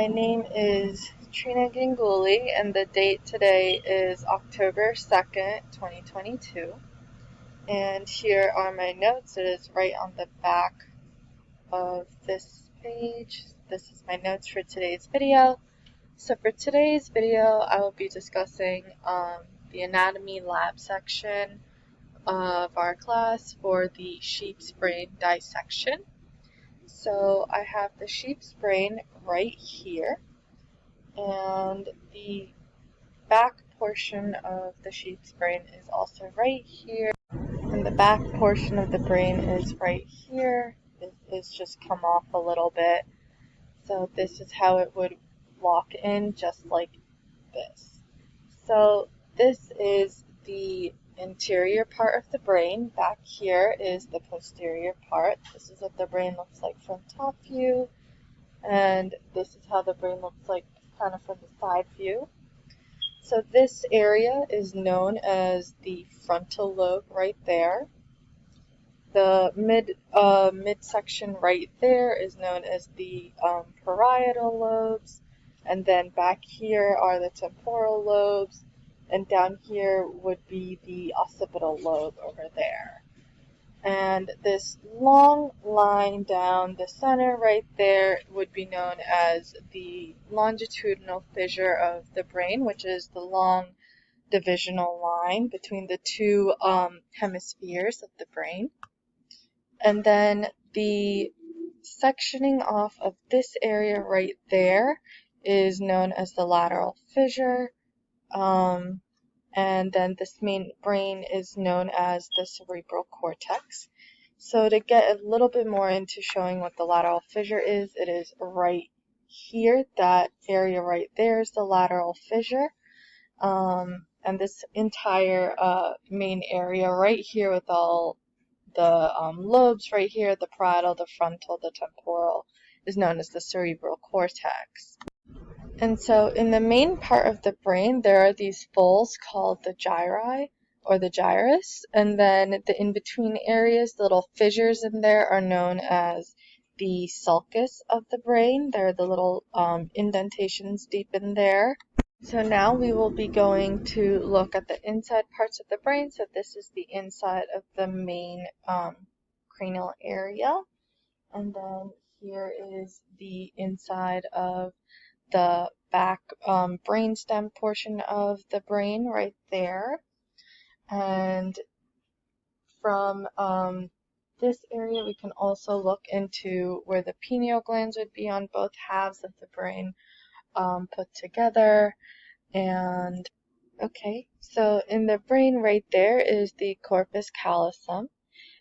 My name is Trina Ganguly, and the date today is October 2nd, 2022. And here are my notes. It is right on the back of this page. This is my notes for today's video. So for today's video, I will be discussing the anatomy lab section of our class for the sheep's brain dissection. So I have the sheep's brain right here, and the back portion of the sheep's brain is also right here, and the back portion of the brain is right here. It is just come off a little bit, so this is how it would lock in, just like this. So this is the interior part of the brain. Back here is the posterior part. This is what the brain looks like from top view, and this is how the brain looks like kind of from the side view. So this area is known as the frontal lobe right there. The midsection right there is known as the parietal lobes, and then back here are the temporal lobes, and down here would be the occipital lobe over there. And this long line down the center right there would be known as the longitudinal fissure of the brain, which is the long divisional line between the two hemispheres of the brain. And then the sectioning off of this area right there is known as the lateral fissure. And then this main brain is known as the cerebral cortex. So to get a little bit more into showing what the lateral fissure is, it is right here. That area right there is the lateral fissure. And this entire main area right here with all the lobes right here, the parietal, the frontal, the temporal, is known as the cerebral cortex. And so in the main part of the brain, there are these folds called the gyri or the gyrus, and then the in-between areas, the little fissures in there, are known as the sulcus of the brain. They're the little indentations deep in there. So now we will be going to look at the inside parts of the brain. So this is the inside of the main cranial area, and then here is the inside of the back brainstem portion of the brain right there. And from this area we can also look into where the pineal glands would be on both halves of the brain put together. And okay, so in the brain right there is the corpus callosum,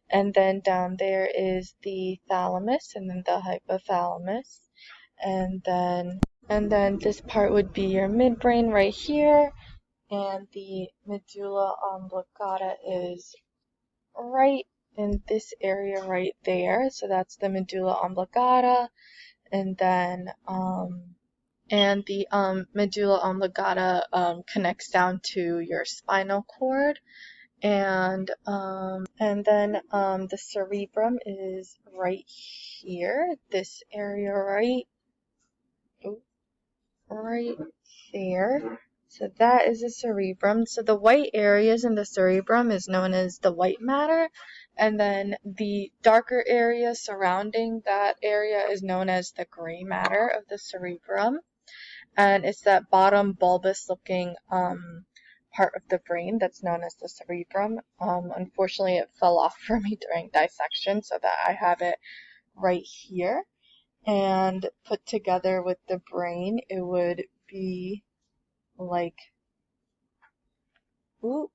and then down there is the thalamus, and then the hypothalamus, and then this part would be your midbrain right here, and the medulla oblongata is right in this area right there. So that's the medulla oblongata, and then the medulla oblongata connects down to your spinal cord, and then the cerebrum is right here, this area right there. So that is the cerebrum. So the white areas in the cerebrum is known as the white matter, and then the darker area surrounding that area is known as the gray matter of the cerebrum. And it's that bottom bulbous looking part of the brain that's known as the cerebrum. Unfortunately, it fell off for me during dissection, so that I have it right here. And put together with the brain, it would be like, ooh.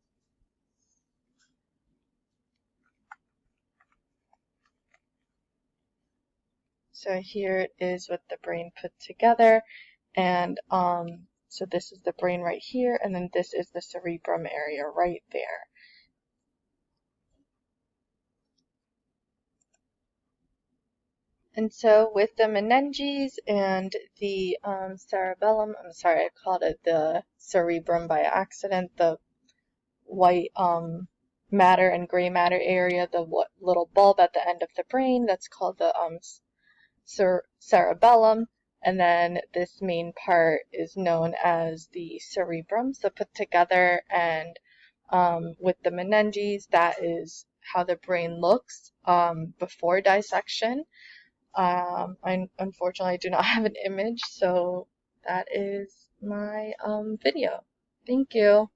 So here it is with the brain put together, and so this is the brain right here, and then this is the cerebrum area right there. And so with the meninges and the cerebellum, I'm sorry, I called it the cerebrum by accident, the white matter and gray matter area, the little bulb at the end of the brain, that's called the cerebellum, And then this main part is known as the cerebrum. So put together and with the meninges, that is how the brain looks before dissection. Unfortunately, I do not have an image, so that is my video. Thank you.